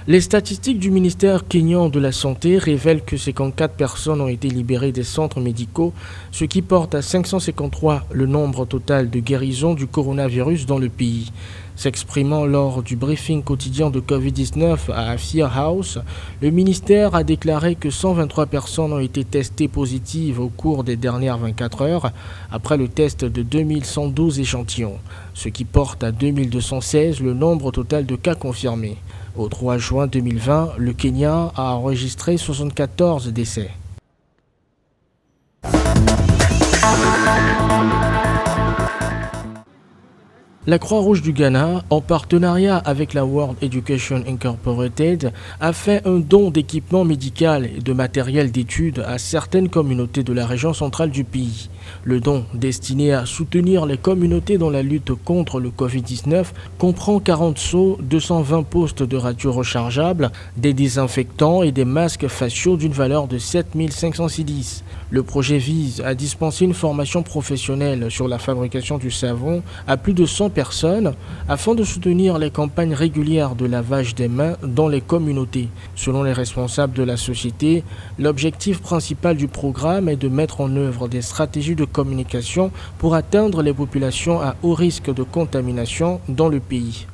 Les statistiques du ministère kényan de la Santé révèlent que 54 personnes ont été libérées des centres médicaux, ce qui porte à 553 le nombre total de guérisons du coronavirus dans le pays. S'exprimant lors du briefing quotidien de Covid-19 à Afia House, le ministère a déclaré que 123 personnes ont été testées positives au cours des dernières 24 heures, après le test de 2112 échantillons, ce qui porte à 2216 le nombre total de cas confirmés. Au 3 juin 2020, le Kenya a enregistré 74 décès. La Croix-Rouge du Ghana, en partenariat avec la World Education Incorporated, a fait un don d'équipement médical et de matériel d'études à certaines communautés de la région centrale du pays. Le don, destiné à soutenir les communautés dans la lutte contre le Covid-19, comprend 40 seaux, 220 postes de radio rechargeables, des désinfectants et des masques faciaux d'une valeur de 7 500 cedis. Le projet vise à dispenser une formation professionnelle sur la fabrication du savon à plus de 100 personnes afin de soutenir les campagnes régulières de lavage des mains dans les communautés. Selon les responsables de la société, l'objectif principal du programme est de mettre en œuvre des stratégies de communication pour atteindre les populations à haut risque de contamination dans le pays.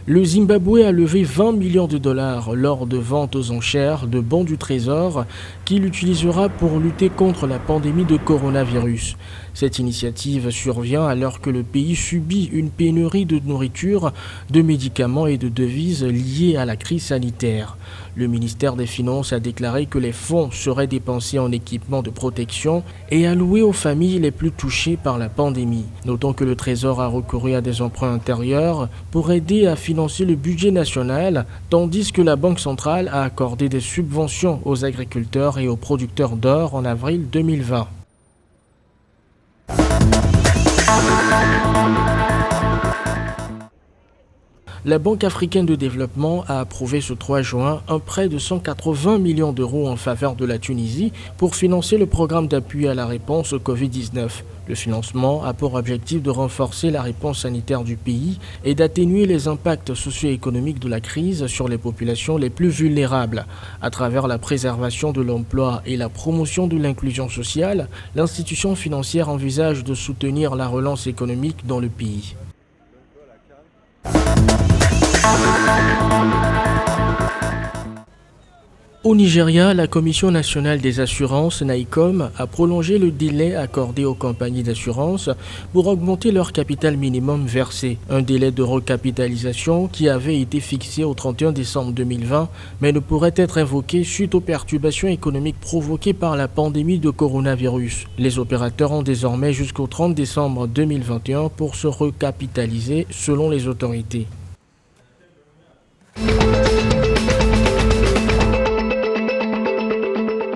Le Zimbabwe a levé 20 millions de dollars lors de ventes aux enchères de bons du Trésor qu'il utilisera pour lutter contre la pandémie de coronavirus. Cette initiative survient alors que le pays subit une pénurie de nourriture, de médicaments et de devises liées à la crise sanitaire. Le ministère des Finances a déclaré que les fonds seraient dépensés en équipements de protection et alloués aux familles les plus touchées par la pandémie. Notons que le Trésor a recouru à des emprunts intérieurs pour aider à financer le budget national, tandis que la Banque centrale a accordé des subventions aux agriculteurs et aux producteurs d'or en avril 2020. La Banque africaine de développement a approuvé ce 3 juin un prêt de 180 millions d'euros en faveur de la Tunisie pour financer le programme d'appui à la réponse au Covid-19. Le financement a pour objectif de renforcer la réponse sanitaire du pays et d'atténuer les impacts socio-économiques de la crise sur les populations les plus vulnérables. À travers la préservation de l'emploi et la promotion de l'inclusion sociale, l'institution financière envisage de soutenir la relance économique dans le pays. Au Nigeria, la Commission nationale des assurances, NAICOM, a prolongé le délai accordé aux compagnies d'assurance pour augmenter leur capital minimum versé. Un délai de recapitalisation qui avait été fixé au 31 décembre 2020, mais ne pourrait être invoqué suite aux perturbations économiques provoquées par la pandémie de coronavirus. Les opérateurs ont désormais jusqu'au 30 décembre 2021 pour se recapitaliser selon les autorités.